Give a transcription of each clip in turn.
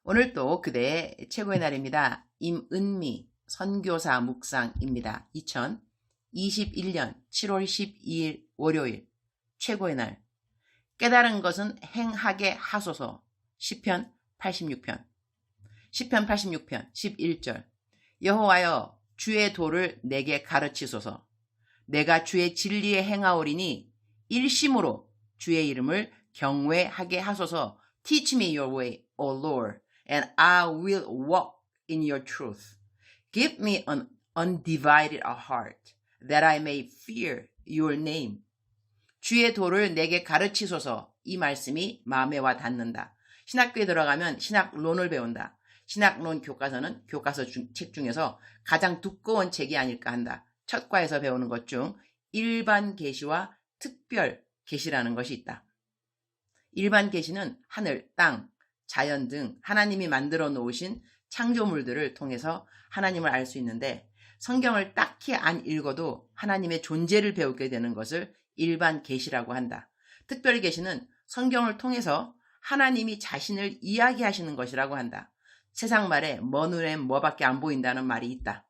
오늘 또 그대의 최고의 날입니다. 임은미 선교사 묵상입니다. 2021년 7월 12일 월요일 최고의 날. 깨달은 것은 행하게 하소서. 시편 86편 11절. 여호와여 주의 도를 내게 가르치소서. 내가 주의 진리에 행하오리니 일심으로 주의 이름을 경외하게 하소서. Teach me your way, O Lord, and I will walk in your truth. Give me an undivided heart, that I may fear your name. 주의 도를 내게 가르치소서. 이 말씀이 마음에 와 닿는다. 신학교에 들어가면 신학론을 배운다. 신학론 교과서는 교과서 책 중에서 가장 두꺼운 책이 아닐까 한다. 첫 과에서 배우는 것 중 일반 계시와 특별 계시라는 것이 있다. 일반 계시는 하늘, 땅, 자연 등 하나님이 만들어 놓으신 창조물들을 통해서 하나님을 알 수 있는데, 성경을 딱히 안 읽어도 하나님의 존재를 배우게 되는 것을 일반 계시라고 한다. 특별 계시는 성경을 통해서 하나님이 자신을 이야기하시는 것이라고 한다. 세상 말에 먼 눈엔 뭐밖에 안 보인다는 말이 있다.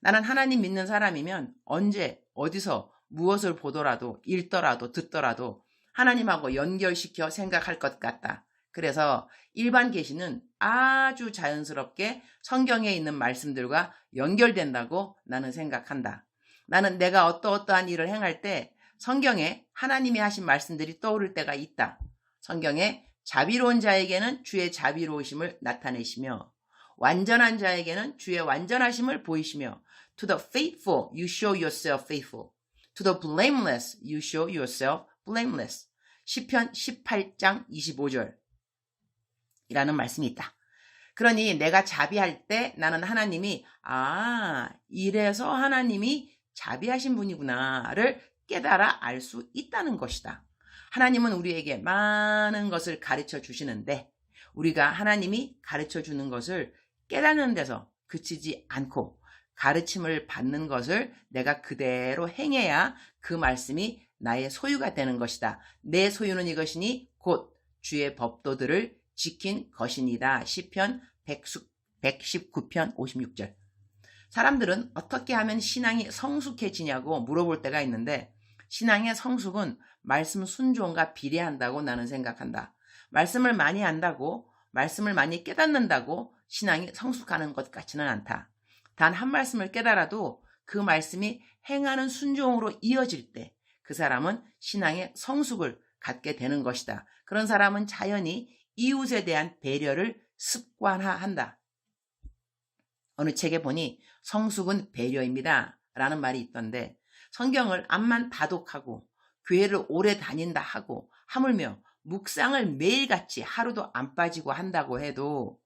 나는 하나님 믿는 사람이면 언제 어디서 무엇을 보더라도 읽더라도 듣더라도 하나님하고 연결시켜 생각할 것 같다. 그래서 일반 계시는 아주 자연스럽게 성경에 있는 말씀들과 연결된다고 나는 생각한다. 나는 내가 어떠한 일을 행할 때 성경에 하나님이 하신 말씀들이 떠오를 때가 있다. 성경에 자비로운 자에게는 주의 자비로우심을 나타내시며 완전한 자에게는 주의 완전하심을 보이시며 To the faithful you show yourself faithful. To the blameless you show yourself blameless. 시편 18장 25절 이라는 말씀이 있다. 그러니 내가 자비할 때 나는 하나님이 이래서 하나님이 자비하신 분이구나를 깨달아 알 수 있다는 것이다. 하나님은 우리에게 많은 것을 가르쳐 주시는데 우리가 하나님이 가르쳐 주는 것을 깨닫는 데서 그치지 않고 가르침을 받는 것을 내가 그대로 행해야 그 말씀이 나의 소유가 되는 것이다. 내 소유는 이것이니 곧 주의 법도들을 지킨 것이니다. 시편 119편 56절. 사람들은 어떻게 하면 신앙이 성숙해지냐고 물어볼 때가 있는데 신앙의 성숙은 말씀 순종과 비례한다고 나는 생각한다. 말씀을 많이 안다고, 말씀을 많이 깨닫는다고 신앙이 성숙하는 것 같지는 않다. 단 한 말씀을 깨달아도 그 말씀이 행하는 순종으로 이어질 때 그 사람은 신앙의 성숙을 갖게 되는 것이다. 그런 사람은 자연히 이웃에 대한 배려를 습관화한다. 어느 책에 보니 성숙은 배려입니다 라는 말이 있던데 성경을 암만 다독하고 교회를 오래 다닌다 하고 하물며 묵상을 매일같이 하루도 안 빠지고 한다고 해도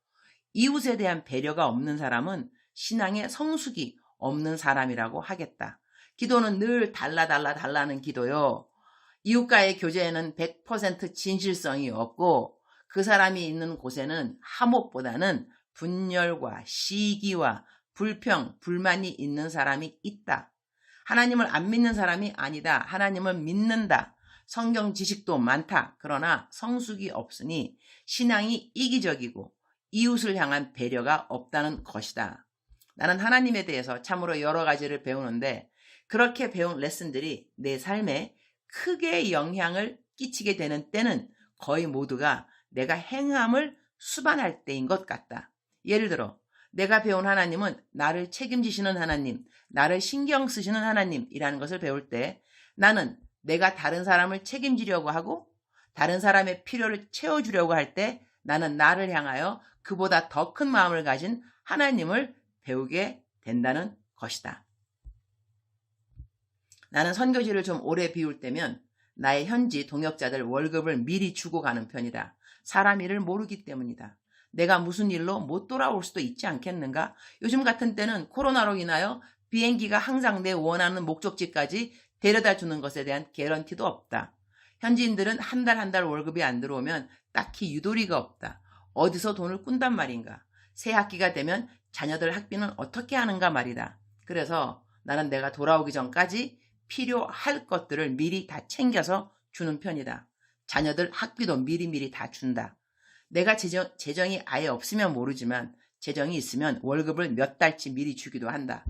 이웃에 대한 배려가 없는 사람은 신앙의 성숙이 없는 사람이라고 하겠다. 기도는 늘 달라는 기도요. 이웃과의 교제에는 100% 진실성이 없고 그 사람이 있는 곳에는 화목보다는 분열과 시기와 불평, 불만이 있는 사람이 있다. 하나님을 안 믿는 사람이 아니다. 하나님을 믿는다. 성경 지식도 많다. 그러나 성숙이 없으니 신앙이 이기적이고 이웃을 향한 배려가 없다는 것이다. 나는 하나님에 대해서 참으로 여러 가지를 배우는데 그렇게 배운 레슨들이 내 삶에 크게 영향을 끼치게 되는 때는 거의 모두가 내가 행함을 수반할 때인 것 같다. 예를 들어 내가 배운 하나님은 나를 책임지시는 하나님, 나를 신경 쓰시는 하나님이라는 것을 배울 때 나는 내가 다른 사람을 책임지려고 하고 다른 사람의 필요를 채워주려고 할 때 나는 나를 향하여 그보다 더 큰 마음을 가진 하나님을 배우게 된다는 것이다. 나는 선교지를 좀 오래 비울 때면 나의 현지 동역자들 월급을 미리 주고 가는 편이다. 사람 일을 모르기 때문이다. 내가 무슨 일로 못 돌아올 수도 있지 않겠는가? 요즘 같은 때는 코로나로 인하여 비행기가 항상 내 원하는 목적지까지 데려다 주는 것에 대한 개런티도 없다. 현지인들은 한 달 월급이 안 들어오면 딱히 유도리가 없다. 어디서 돈을 꾼단 말인가? 새 학기가 되면 자녀들 학비는 어떻게 하는가 말이다. 그래서 나는 내가 돌아오기 전까지 필요할 것들을 미리 다 챙겨서 주는 편이다. 자녀들 학비도 미리미리 다 준다. 내가 재정이 아예 없으면 모르지만 재정이 있으면 월급을 몇 달치 미리 주기도 한다.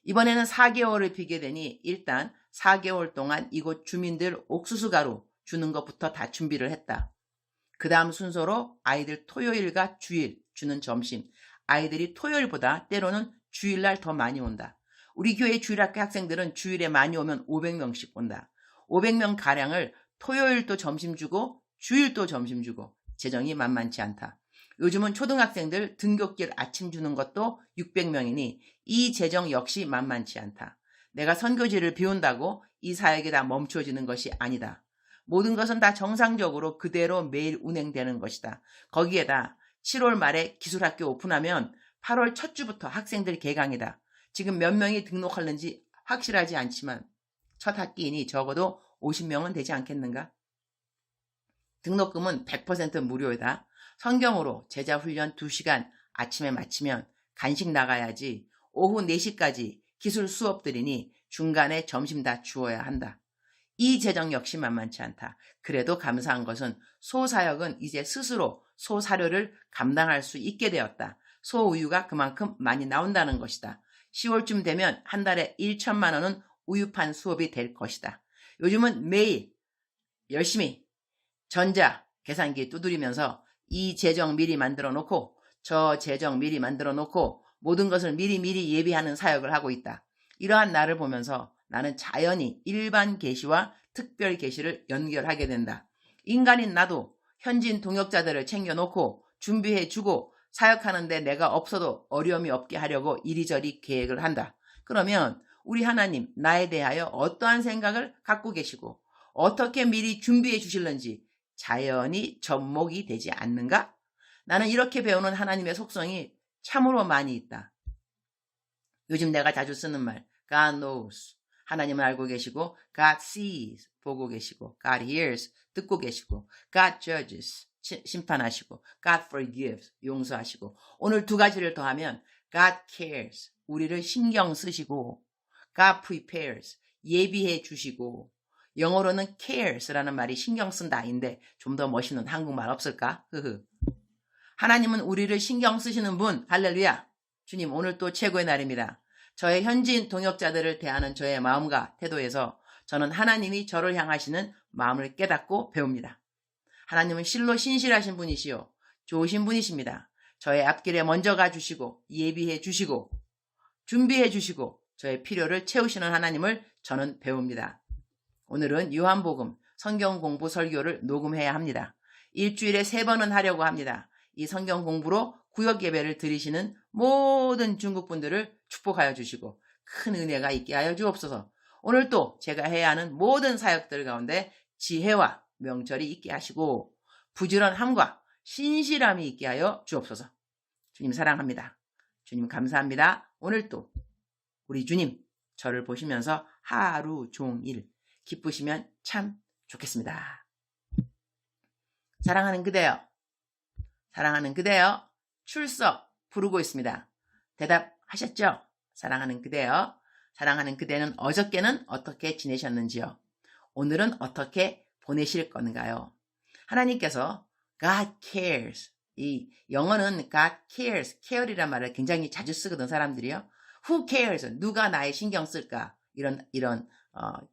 이번에는 4개월을 비게 되니 일단 4개월 동안 이곳 주민들 옥수수 가루 주는 것부터 다 준비를 했다. 그 다음 순서로 아이들 토요일과 주일 주는 점심, 아이들이 토요일보다 때로는 주일날 더 많이 온다. 우리 교회 주일학교 학생들은 주일에 많이 오면 500명씩 온다. 500명 가량을 토요일도 점심 주고 주일도 점심 주고 재정이 만만치 않다. 요즘은 초등학생들 등굣길 아침 주는 것도 600명이니 이 재정 역시 만만치 않다. 내가 선교지를 비운다고 이 사역이 다 멈춰지는 것이 아니다. 모든 것은 다 정상적으로 그대로 매일 운행되는 것이다. 거기에다 7월 말에 기술학교 오픈하면 8월 첫 주부터 학생들 개강이다. 지금 몇 명이 등록하는지 확실하지 않지만 첫 학기이니 적어도 50명은 되지 않겠는가? 등록금은 100% 무료이다. 성경으로 제자훈련 2시간 아침에 마치면 간식 나가야지 오후 4시까지 기술 수업들이니 중간에 점심 다 주어야 한다. 이 재정 역시 만만치 않다. 그래도 감사한 것은 소사역은 이제 스스로 소사료를 감당할 수 있게 되었다. 소우유가 그만큼 많이 나온다는 것이다. 10월쯤 되면 한 달에 1천만 원은 우유판 수업이 될 것이다. 요즘은 매일 열심히 전자 계산기 두드리면서 이 재정 미리 만들어 놓고 저 재정 미리 만들어 놓고 모든 것을 미리 예비하는 사역을 하고 있다. 이러한 나를 보면서 나는 자연히 일반 계시와 특별 계시를 연결하게 된다. 인간인 나도 현지인 동역자들을 챙겨놓고 준비해주고 사역하는데 내가 없어도 어려움이 없게 하려고 이리저리 계획을 한다. 그러면 우리 하나님 나에 대하여 어떠한 생각을 갖고 계시고 어떻게 미리 준비해 주실는지 자연히 접목이 되지 않는가? 나는 이렇게 배우는 하나님의 속성이 참으로 많이 있다. 요즘 내가 자주 쓰는 말 God knows, 하나님은 알고 계시고 God sees, 보고 계시고 God hears, 듣고 계시고 God judges, 심판하시고 God forgives, 용서하시고 오늘 두 가지를 더하면 God cares, 우리를 신경 쓰시고 God prepares, 예비해 주시고 영어로는 cares라는 말이 신경 쓴다인데 좀 더 멋있는 한국말 없을까? 하나님은 우리를 신경 쓰시는 분, 할렐루야. 주님 오늘 또 최고의 날입니다. 저의 현지인 동역자들을 대하는 저의 마음과 태도에서 저는 하나님이 저를 향하시는 마음을 깨닫고 배웁니다. 하나님은 실로 신실하신 분이시요 좋으신 분이십니다. 저의 앞길에 먼저 가주시고 예비해 주시고 준비해 주시고 저의 필요를 채우시는 하나님을 저는 배웁니다. 오늘은 요한복음 성경 공부 설교를 녹음해야 합니다. 일주일에 3번은 하려고 합니다. 이 성경 공부로 구역 예배를 드리시는 모든 중국분들을 축복하여 주시고 큰 은혜가 있게 하여 주옵소서. 오늘 또 제가 해야 하는 모든 사역들 가운데 지혜와 명철이 있게 하시고 부지런함과 신실함이 있게 하여 주옵소서. 주님 사랑합니다. 주님 감사합니다. 오늘 또 우리 주님 저를 보시면서 하루 종일 기쁘시면 참 좋겠습니다. 사랑하는 그대여, 사랑하는 그대여, 출석 부르고 있습니다. 대답하셨죠? 사랑하는 그대여, 사랑하는 그대는 어저께는 어떻게 지내셨는지요? 오늘은 어떻게 보내실 건가요? 하나님께서 God cares, 이 영어는 God cares, care이란 말을 굉장히 자주 쓰거든 사람들이요. Who cares? 누가 나의 신경 쓸까? 이런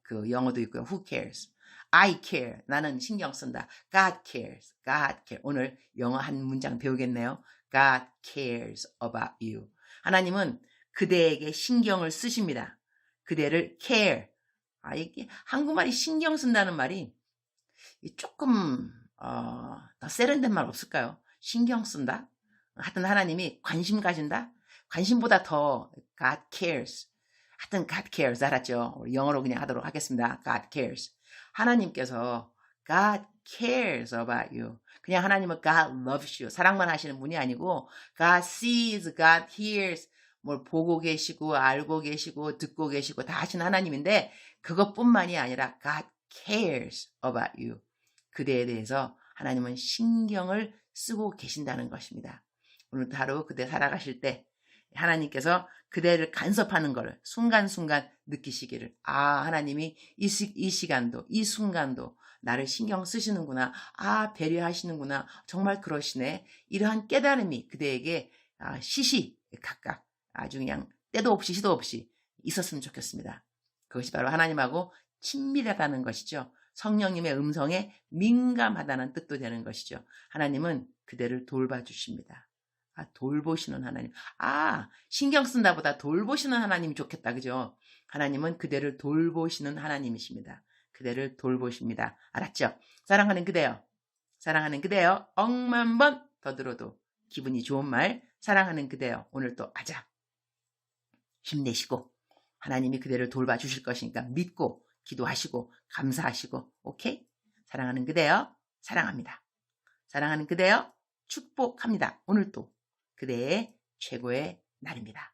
그 영어도 있고요. Who cares? I care. 나는 신경 쓴다. God cares. God cares. 오늘 영어 한 문장 배우겠네요. God cares about you. 하나님은 그대에게 신경을 쓰십니다. 그대를 care. 이게 한국말이 신경 쓴다는 말이 조금 더 세련된 말 없을까요? 신경 쓴다? 하여튼 하나님이 관심 가진다? 관심보다 더 God cares. 하여튼 God cares 알았죠? 우리 영어로 그냥 하도록 하겠습니다. God cares. 하나님께서 God cares about you. 그냥 하나님은 God loves you. 사랑만 하시는 분이 아니고 God sees, God hears. 뭘 보고 계시고 알고 계시고 듣고 계시고 다 하시는 하나님인데 그것뿐만이 아니라 God cares about you. 그대에 대해서 하나님은 신경을 쓰고 계신다는 것입니다. 오늘도 하루 그대 살아가실 때 하나님께서 그대를 간섭하는 것을 순간순간 느끼시기를 하나님이 이 시간도 이 순간도 나를 신경 쓰시는구나. 아, 배려하시는구나. 정말 그러시네. 이러한 깨달음이 그대에게 시시각각 아주 그냥 때도 없이 시도 없이 있었으면 좋겠습니다. 그것이 바로 하나님하고 친밀하다는 것이죠. 성령님의 음성에 민감하다는 뜻도 되는 것이죠. 하나님은 그대를 돌봐주십니다. 돌보시는 하나님. 신경 쓴다보다 돌보시는 하나님이 좋겠다. 그죠? 하나님은 그대를 돌보시는 하나님이십니다. 그대를 돌보십니다. 알았죠? 사랑하는 그대여. 사랑하는 그대여. 억만 번 더 들어도 기분이 좋은 말. 사랑하는 그대여. 오늘 또 아자. 힘내시고 하나님이 그대를 돌봐주실 것이니까 믿고 기도하시고 감사하시고 오케이? 사랑하는 그대여. 사랑합니다. 사랑하는 그대여. 축복합니다. 오늘 또 그대의 최고의 날입니다.